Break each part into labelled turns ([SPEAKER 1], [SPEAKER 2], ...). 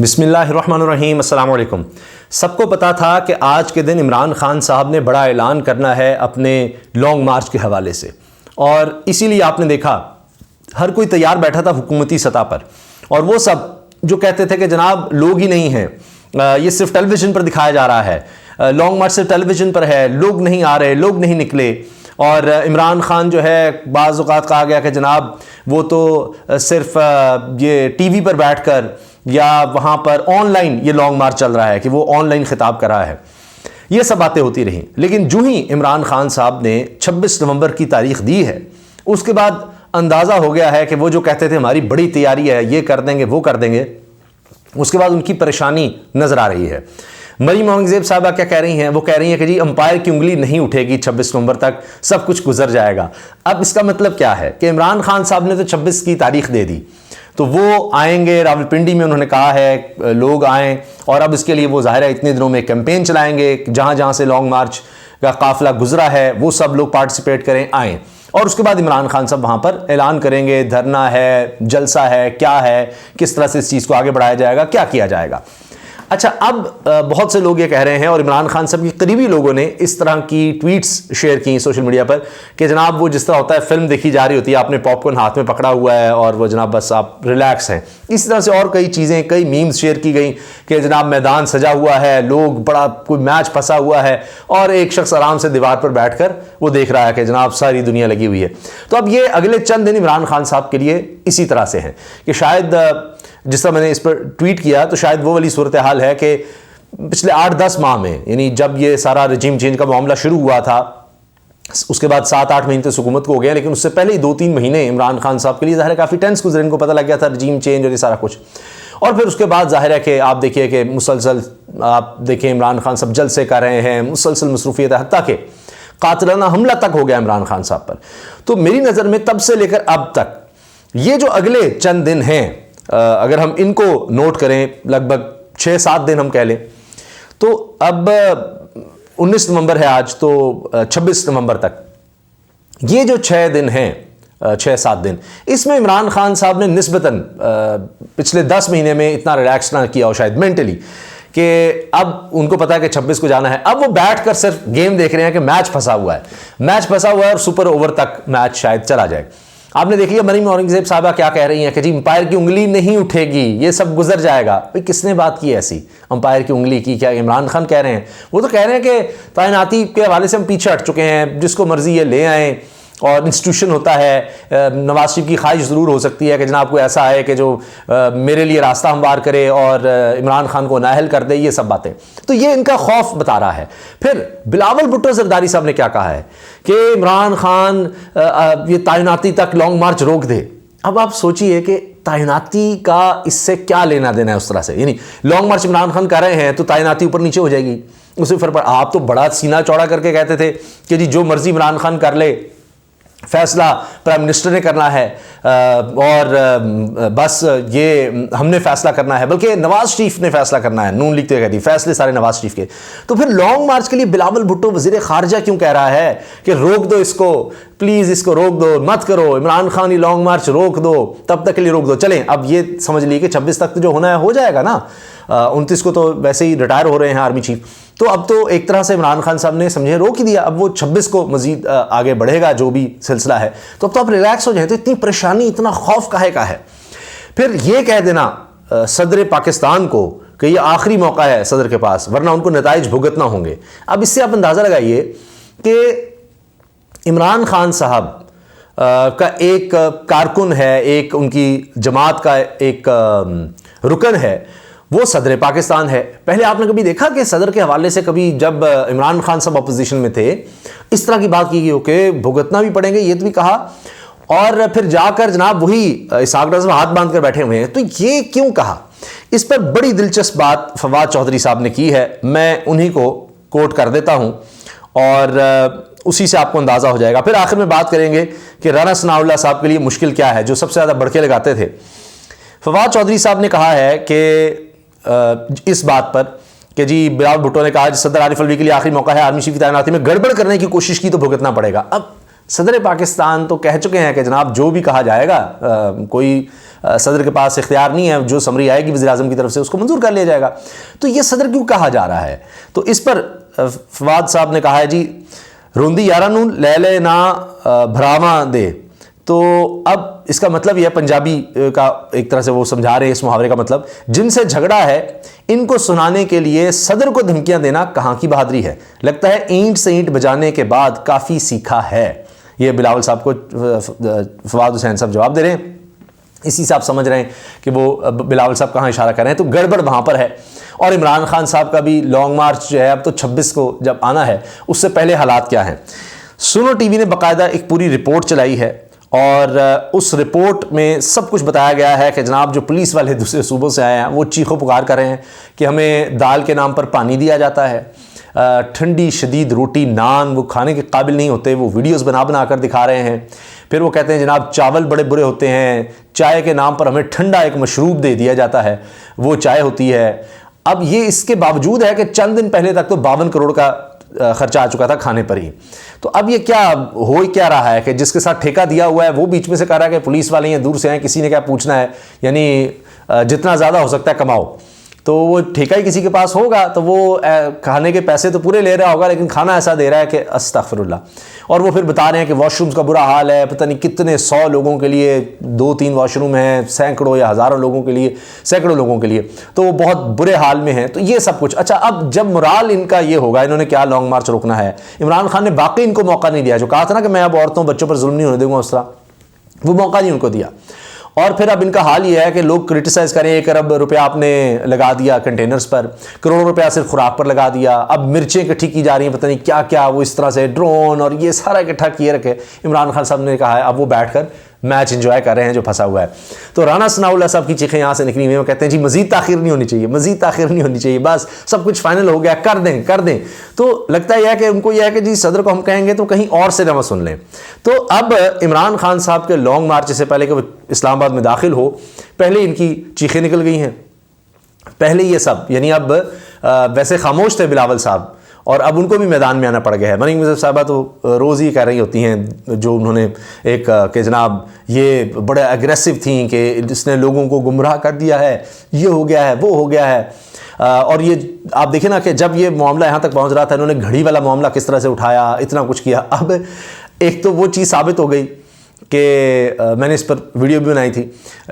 [SPEAKER 1] बिस्मिल्लाहिर्रहमानिर्रहीम, अस्सलाम वालेकुम। सबको पता था कि आज के दिन इमरान खान साहब ने बड़ा ऐलान करना है अपने लॉन्ग मार्च के हवाले से, और इसीलिए आपने देखा हर कोई तैयार बैठा था हुकूमती सतह पर। और वो सब जो कहते थे कि जनाब लोग ही नहीं हैं, ये सिर्फ टेलीविज़न पर दिखाया जा रहा है, लॉन्ग मार्च सिर्फ टेलीविज़न पर है, लोग नहीं आ रहे, लोग नहीं निकले। और इमरान खान जो है बाज़ औक़ात कहा गया कि जनाब वो तो सिर्फ ये टीवी पर बैठकर या वहाँ पर ऑनलाइन ये लॉन्ग मार्च चल रहा है कि वो ऑनलाइन खिताब कर रहा है। ये सब बातें होती रहीं, लेकिन जो ही इमरान खान साहब ने 26 नवंबर की तारीख दी है, उसके बाद अंदाज़ा हो गया है कि वो जो कहते थे हमारी बड़ी तैयारी है, ये कर देंगे वो कर देंगे, उसके बाद उनकी परेशानी नज़र आ रही है। मरीम औरंगज़ेब साहबा क्या कह रही हैं? वो कह रही हैं कि जी अंपायर की उंगली नहीं उठेगी, 26 नवंबर तक सब कुछ गुजर जाएगा। अब इसका मतलब क्या है कि इमरान खान साहब ने तो 26 की तारीख दे दी, तो वो आएंगे रावलपिंडी में, उन्होंने कहा है लोग आएँ, और अब इसके लिए वो ज़ाहिर है इतने दिनों में कैंपेन चलाएंगे, जहाँ जहाँ से लॉन्ग मार्च का काफ़िला गुजरा है वो सब लोग पार्टिसिपेट करें, आएँ। और उसके बाद इमरान खान साहब वहाँ पर ऐलान करेंगे धरना है, जलसा है, क्या है, किस तरह से इस चीज़ को आगे बढ़ाया जाएगा, क्या किया जाएगा। अच्छा, अब बहुत से लोग ये कह रहे हैं, और इमरान खान साहब के करीबी लोगों ने इस तरह की ट्वीट्स शेयर की सोशल मीडिया पर कि जनाब वो जिस तरह होता है फिल्म देखी जा रही होती है, आपने पॉपकॉर्न हाथ में पकड़ा हुआ है और वो जनाब बस आप रिलैक्स हैं। इस तरह से और कई चीज़ें, कई मीम्स शेयर की गई कि जनाब मैदान सजा हुआ है, लोग बड़ा कोई मैच फंसा हुआ है और एक शख्स आराम से दीवार पर बैठ कर वो देख रहा है कि जनाब सारी दुनिया लगी हुई है। तो अब ये अगले चंद दिन इमरान खान साहब के लिए इसी तरह से हैं कि शायद जिस तरह मैंने इस पर ट्वीट किया, तो शायद वो वाली सूरत हाल है कि पिछले 8-10 माह में, यानी जब ये सारा रजीम चेंज का मामला शुरू हुआ था, उसके बाद 7-8 महीने तो हुकूमत को हो गया, लेकिन उससे पहले ही 2-3 महीने इमरान खान साहब के लिए ज़ाहिर है काफ़ी टेंस गुजरे, इनको पता लग गया था रजीम चेंज और ये सारा कुछ। और फिर उसके बाद ज़ाहिर है कि आप देखिए कि मुसलसल आप देखिए इमरान खान साहब जलसे कर रहे हैं, मुसलसल मसरूफियत है, हत्ता के कातिलाना हमला तक हो गया इमरान खान साहब पर। तो मेरी नज़र में तब से लेकर अब तक ये जो अगले चंद दिन हैं, अगर हम इनको नोट करें, लगभग 6-7 दिन हम कह लें, तो अब 19 नवंबर है आज, तो 26 नवंबर तक ये जो 6 दिन हैं, 6-7 दिन, इसमें इमरान खान साहब ने निस्बतन पिछले 10 महीने में इतना रिलैक्स ना किया हो शायद मेंटली, कि अब उनको पता है कि 26 को जाना है। अब वो बैठ कर सिर्फ गेम देख रहे हैं कि मैच फंसा हुआ है, मैच फंसा हुआ है और सुपर ओवर तक मैच शायद चला जाए। आपने देख लिया मरीम औरंगज़ेब साहबा क्या कह रही हैं कि जी अंपायर की उंगली नहीं उठेगी, ये सब गुजर जाएगा। भाई किसने बात की ऐसी अंपायर की उंगली की? क्या इमरान खान कह रहे हैं? वो तो कह रहे हैं कि तैनाती के हवाले से हम पीछे हट चुके हैं, जिसको मर्जी ये ले आएँ, और इंस्टीट्यूशन होता है। नवाज शरीफ की ख्वाहिश ज़रूर हो सकती है कि जनाब कोई ऐसा है कि जो मेरे लिए रास्ता हमवार करे और इमरान खान को नाअहल कर दे, ये सब बातें। तो ये इनका खौफ बता रहा है। फिर बिलावल भुट्टो ज़रदारी साहब ने क्या कहा है कि इमरान खान ये तैनाती तक लॉन्ग मार्च रोक दे। अब आप सोचिए कि तैनाती का इससे क्या लेना देना है उस तरह से, यानी लॉन्ग मार्च इमरान खान कर रहे हैं तो तैनाती ऊपर नीचे हो जाएगी, उसी फर्क पर। आप तो बड़ा सीना चौड़ा करके कहते थे कि जी जो मर्जी इमरान खान कर ले, फैसला प्राइम मिनिस्टर ने करना है, और बस ये हमने फैसला करना है, बल्कि नवाज शरीफ ने फैसला करना है। नून लीग तो कहती फैसले सारे नवाज शरीफ के। तो फिर लॉन्ग मार्च के लिए बिलावल भुट्टो वज़ीर ख़ारजा क्यों कह रहा है कि रोक दो इसको, प्लीज़ इसको रोक दो, मत करो, इमरान खान ये लॉन्ग मार्च रोक दो, तब तक के लिए रोक दो। चलें, अब ये समझ लीजिए कि 26 तक तो जो होना है हो जाएगा ना, 29 को तो वैसे ही रिटायर हो रहे हैं आर्मी चीफ, तो अब तो एक तरह से इमरान खान साहब ने समझे रोक ही दिया। अब वो 26 को मजीद आगे बढ़ेगा जो भी सिलसिला है, तो अब तो आप रिलैक्स हो जाए। तो इतनी परेशानी, इतना खौफ काहे का है? फिर ये कह देना सदर पाकिस्तान को कि ये आखिरी मौका है सदर के पास, वरना उनको नताइज भुगतना होंगे। अब इससे आप अंदाज़ा लगाइए कि इमरान खान साहब का एक कारकुन है, एक उनकी जमात का एक रुकन है, वो सदर पाकिस्तान है। पहले आपने कभी देखा कि सदर के हवाले से कभी जब इमरान खान साहब अपोजिशन में थे इस तरह की बात की गई हो कि भुगतना भी पड़ेंगे, ये तो भी कहा, और फिर जाकर जनाब वही इसहाक डार साहब हाथ बांध कर बैठे हुए हैं। तो ये क्यों कहा? इस पर बड़ी दिलचस्प बात फवाद चौधरी साहब ने की है, मैं उन्हीं को कोट कर देता हूँ और उसी से आपको अंदाज़ा हो जाएगा। फिर आखिर में बात करेंगे कि राना सनाउल्लाह साहब के लिए मुश्किल क्या है, जो सबसे ज़्यादा बढ़के लगाते थे। फवाद चौधरी साहब ने कहा है कि इस बात पर कि जी बिलावल भुट्टो ने कहा सदर आरिफ अलवी के लिए आखिरी मौका है, आर्मी चीफ की तैनाती में गड़बड़ करने की कोशिश की तो भुगतना पड़ेगा। अब सदर पाकिस्तान तो कह चुके हैं कि जनाब जो भी कहा जाएगा, कोई सदर के पास इख्तियार नहीं है, जो समरी आएगी वज़ीर आज़म की तरफ से उसको मंजूर कर लिया जाएगा। तो ये सदर क्यों कहा जा रहा है? तो इस पर फवाद साहब ने कहा है जी, रोंदी यारा नू ले ले ना भरावा दे। तो अब इसका मतलब यह पंजाबी का एक तरह से वो समझा रहे हैं इस मुहावरे का मतलब, जिनसे झगड़ा है इनको सुनाने के लिए सदर को धमकियां देना कहाँ की बहादुरी है। लगता है ईंट से ईंट बजाने के बाद काफ़ी सीखा है। ये बिलावल साहब को फवाद हुसैन साहब जवाब दे रहे हैं। इसी से आप समझ रहे हैं कि वो बिलावल साहब कहाँ इशारा कर रहे हैं। तो गड़बड़ वहाँ पर है। और इमरान खान साहब का भी लॉन्ग मार्च जो है अब तो 26 को जब आना है, उससे पहले हालात क्या हैं। सुनो टीवी ने बाकायदा एक पूरी रिपोर्ट चलाई है और उस रिपोर्ट में सब कुछ बताया गया है कि जनाब जो पुलिस वाले दूसरे सूबों से आए हैं वो चीखों पुकार कर रहे हैं कि हमें दाल के नाम पर पानी दिया जाता है, ठंडी शदीद रोटी नान वो खाने के काबिल नहीं होते, वो वीडियोस बना बना कर दिखा रहे हैं। फिर वो कहते हैं जनाब चावल बड़े बुरे होते हैं, चाय के नाम पर हमें ठंडा एक मशरूब दे दिया जाता है, वो चाय होती है। अब ये इसके बावजूद है कि चंद दिन पहले तक तो 52 करोड़ का खर्चा आ चुका था खाने पर ही। तो अब ये क्या हो क्या रहा है कि जिसके साथ ठेका दिया हुआ है वो बीच में से कह रहा है कि पुलिस वाले हैं दूर से आए, किसी ने क्या पूछना है, यानी जितना ज़्यादा हो सकता है कमाओ। तो वो ठेका ही किसी के पास होगा तो वो खाने के पैसे तो पूरे ले रहा होगा, लेकिन खाना ऐसा दे रहा है कि अस्तगफिरुल्लाह। और वो फिर बता रहे हैं कि वॉशरूम्स का बुरा हाल है, पता नहीं कितने 100 लोगों के लिए 2-3 वॉशरूम हैं, सैकड़ों या हज़ारों लोगों के लिए, सैकड़ों लोगों के लिए, तो वो बहुत बुरे हाल में हैं। तो ये सब कुछ अच्छा, अब जब मोराल इनका ये होगा, इन्होंने क्या लॉन्ग मार्च रोकना है, इमरान खान ने बाकी इनको मौका नहीं दिया। जो कहा था ना कि मैं अब औरतों बच्चों पर जुल्म नहीं होने दूंगा, उस तरह वो मौका नहीं उनको दिया। और फिर अब इनका हाल ये है कि लोग क्रिटिसाइज़ करें 1 अरब रुपया आपने लगा दिया कंटेनर्स पर, करोड़ों रुपया सिर्फ खुराक पर लगा दिया, अब मिर्चें इकट्ठी की जा रही हैं, पता नहीं क्या क्या, वो इस तरह से ड्रोन और ये सारा इकट्ठा किए रखे। इमरान खान साहब ने कहा है अब वो बैठकर मैच एंजॉय कर रहे हैं जो फंसा हुआ है। तो राना सनाउल्लाह साहब की चीखें यहाँ से निकली हुई हैं, वो कहते हैं जी मज़ीद ताख़ीर नहीं होनी चाहिए, मज़ीद ताख़ीर नहीं होनी चाहिए, बस सब कुछ फाइनल हो गया, कर दें कर दें। तो लगता है कि उनको यह है कि जी सदर को हम कहेंगे तो कहीं और से न सुन लें। तो अब इमरान खान साहब के लॉन्ग मार्च से पहले कि वो इस्लामाबाद में दाखिल हो, पहले इनकी चीखें निकल गई हैं, पहले ये सब, यानी अब वैसे खामोश थे बिलावल साहब और अब उनको भी मैदान में आना पड़ गया है। मरियम मुज़फ़्फ़र साहबा तो रोज़ ही कह रही होती हैं जो उन्होंने एक कि जनाब ये बड़े एग्रेसिव थी कि इसने लोगों को गुमराह कर दिया है, ये हो गया है, वो हो गया है। और ये आप देखें ना कि जब ये मामला यहाँ तक पहुँच रहा था, इन्होंने घड़ी वाला मामला किस तरह से उठाया, इतना कुछ किया। अब एक तो वो चीज़ साबित हो गई कि मैंने इस पर वीडियो भी बनाई थी,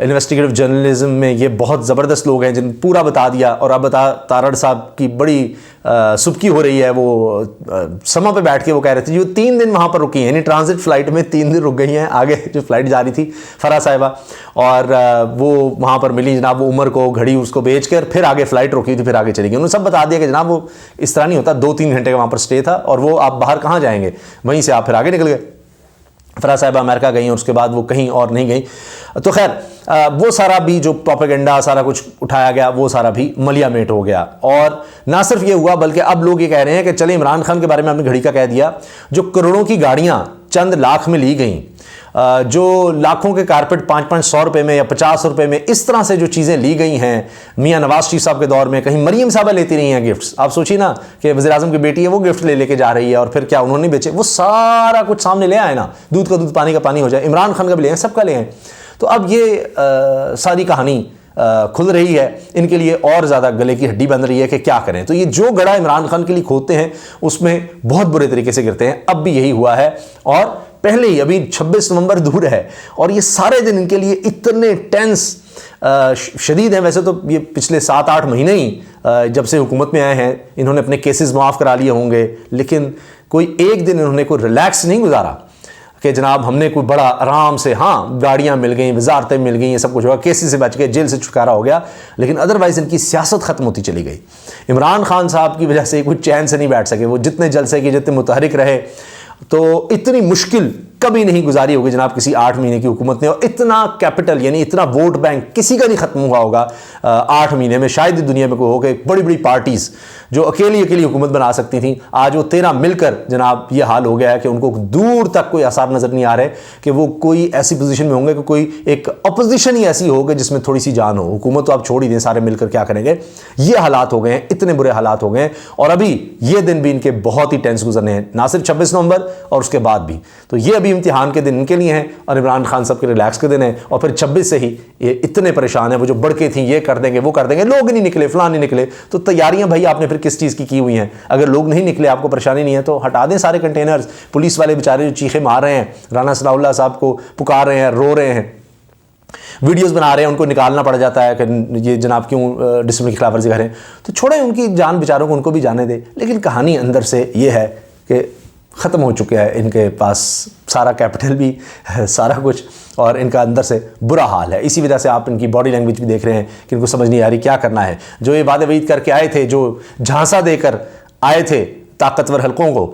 [SPEAKER 1] इन्वेस्टिगेटिव जर्नलिज्म में ये बहुत ज़बरदस्त लोग हैं जिन पूरा बता दिया। और अब तारड़ साहब की बड़ी सुबकी हो रही है, वो समा पे बैठ के वो कह रहे थे जो 3 दिन वहाँ पर रुकी हैं, यानी ट्रांजिट फ़्लाइट में 3 दिन रुक गई हैं। आगे जो फ़्लाइट जा रही थी फरा साहिबा, और वो वहाँ पर मिली जनाब, वो उमर को घड़ी उसको बेच कर फिर आगे फ़्लाइट रुकी थी, फिर आगे चली गई। उन्होंने सब बता दिया कि जनाब वो इस तरह नहीं होता, 2-3 घंटे का वहाँ पर स्टे था और वो आप बाहर कहाँ जाएंगे, वहीं से आप फिर आगे निकल गए। फरा साहिबा अमेरिका गई और उसके बाद वो कहीं और नहीं गई। तो खैर वो सारा भी जो प्रोपेगेंडा सारा कुछ उठाया गया वो सारा भी मलिया मेट हो गया। और ना सिर्फ ये हुआ बल्कि अब लोग ये कह रहे हैं कि चले इमरान खान के बारे में आपने घड़ी का कह दिया, जो करोड़ों की गाड़ियाँ चंद लाख में ली गई, जो लाखों के कारपेट 500-500 रुपये में या 50 रुपये में, इस तरह से जो चीज़ें ली गई हैं मियाँ नवाज शरीफ साहब के दौर में, कहीं मरियम साहबा लेती रही हैं गिफ्ट्स। आप सोचिए ना कि वज़ीर आज़म की बेटी है वो गिफ्ट लेके जा रही है और फिर क्या उन्होंने बेचे, वो सारा कुछ सामने ले आए ना, दूध का दूध पानी का पानी हो जाए। इमरान खान का भी ले आए, सबका ले आए। तो अब ये सारी कहानी खुल रही है, इनके लिए और ज़्यादा गले की हड्डी बन रही है कि क्या करें। तो ये जो गड़ा इमरान खान के लिए खोदते हैं उसमें बहुत बुरे तरीके से गिरते हैं। अब भी यही हुआ है और पहले ही अभी 26 नवंबर दूर है और ये सारे दिन इनके लिए इतने टेंस शदीद हैं। वैसे तो ये पिछले 7-8 महीने ही जब से हुकूमत में आए हैं इन्होंने अपने केसेस माफ़ करा लिए होंगे, लेकिन कोई एक दिन इन्होंने कोई रिलैक्स नहीं गुजारा कि जनाब हमने कोई बड़ा आराम से, हाँ गाड़ियाँ मिल गई, वजारतें मिल गई, ये सब कुछ होगा, केसेस से बच गए, जेल से छुटकारा हो गया, लेकिन अदरवाइज़ इनकी सियासत ख़त्म होती चली गई। इमरान खान साहब की वजह से कोई चैन से नहीं बैठ सके, वो जितने जलसे की, जितने मुतहरिक रहे, तो इतनी मुश्किल कभी नहीं गुजारी होगी जनाब किसी 8 महीने की हुकूमत ने। और इतना कैपिटल यानी इतना वोट बैंक किसी का नहीं ख़त्म हुआ होगा 8 महीने में, शायद दुनिया में कोई हो गए। बड़ी बड़ी पार्टीज़ जो अकेली हुकूमत बना सकती थी, आज वो 13 मिलकर जनाब ये हाल हो गया है कि उनको दूर तक कोई आसार नज़र नहीं आ रहे कि वो कोई ऐसी पोजीशन में होंगे कि कोई एक अपोजिशन ही ऐसी होगी जिसमें थोड़ी सी जान हो। हुकूमत तो आप छोड़ ही दें, सारे मिलकर क्या करेंगे। ये हालात हो गए हैं, इतने बुरे हालात हो गए हैं और अभी ये दिन भी इनके बहुत ही टेंस गुजरने हैं, ना सिर्फ 26 नवंबर और उसके बाद भी। तो ये अभी भी इम्तिहान के दिन इनके लिए हैं और इमरान खान साहब के रिलैक्स के दिन हैं, और फिर 26 से ही ये इतने परेशान हैं, वो जो बढ़के थी ये कर देंगे वो कर देंगे, लोग नहीं निकले, फलां नहीं निकले। तो तैयारियां भाई आपने फिर किस चीज़ की हुई हैं? अगर लोग नहीं निकले, आपको परेशानी नहीं है, तो हटा दें सारे कंटेनर्स। पुलिस वाले बेचारे जो चीखे मार रहे हैं, राना सनाउल्लाह साहब को पुकार रहे हैं, रो रहे हैं, वीडियोस बना रहे हैं, उनको निकालना पड़ जाता है कि ये जनाब क्यों डिसिप्लिन की खिलाफ वर्जी करें। तो छोड़ें उनकी जान, बेचारों को उनको भी जाने दें। लेकिन कहानी अंदर से ये है कि ख़त्म हो चुका है, इनके पास सारा कैपिटल भी सारा कुछ, और इनका अंदर से बुरा हाल है। इसी वजह से आप इनकी बॉडी लैंग्वेज भी देख रहे हैं कि इनको समझ नहीं आ रही क्या करना है। जो ये वादे वईद करके आए थे, जो झांसा देकर आए थे ताकतवर हलकों को,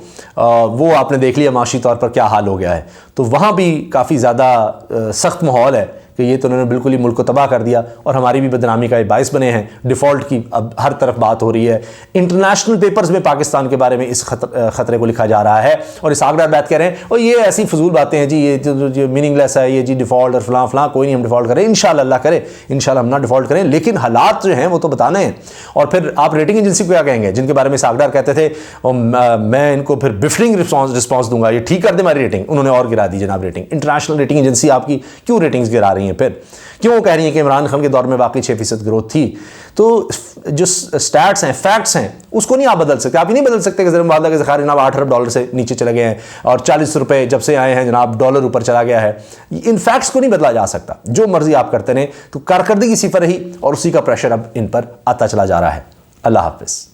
[SPEAKER 1] वो आपने देख लिया माशी तौर पर क्या हाल हो गया है। तो वहाँ भी काफ़ी ज़्यादा सख्त माहौल है कि ये तो उन्होंने बिल्कुल ही मुल्क को तबाह कर दिया, और हमारी भी बदनामी का बायस बने हैं। डिफ़ॉल्ट की अब हर तरफ बात हो रही है, इंटरनेशनल पेपर्स में पाकिस्तान के बारे में इस खतरे को लिखा जा रहा है। और इसाकडार बात कह रहे हैं और ये ऐसी फजूल बातें हैं जी, ये जो मीनिंगलेस है, ये जी डिफ़ॉल्ट और फलां फलां, कोई नहीं, हम डिफ़ॉल्ट करें इंशाल्लाह, अल्लाह करे इंशाल्लाह हम ना डिफ़ॉल्ट करें, लेकिन हालात जो हैं वो तो बताने हैं। और फिर आप रेटिंग एजेंसी को क्या कहेंगे, जिनके बारे में इसाकडार कहते थे मैं इनको फिर बिफरिंग रिस्पॉन्स दूंगा, ये ठीक कर दे हमारी रेटिंग, उन्होंने और गिरा दी जनाब रेटिंग। इंटरनेशनल रेटिंग एजेंसी आपकी क्यों रेटिंग्स गिरा रही हैं? फिर क्यों कह रही हैं कि इमरान खान के दौर में वाकई 6% ग्रोथ थी? तो जो स्टैट्स हैं, फैक्ट्स हैं, उसको नहीं आप बदल सकते। आप ही नहीं बदल सकते कि ज़रा के ज़खार जनाब 8 अरब डॉलर से नीचे चले गए हैं और 40 रुपये जब से आए हैं जनाब डॉलर ऊपर चला गया है। इन फैक्ट्स को नहीं बदला जा सकता। जो मर्जी आप करते रहें, तो कारकर्दगी सिफर रही और उसी का प्रेशर अब इन पर आता चला जा रहा है। अल्लाह हाफ़िज़।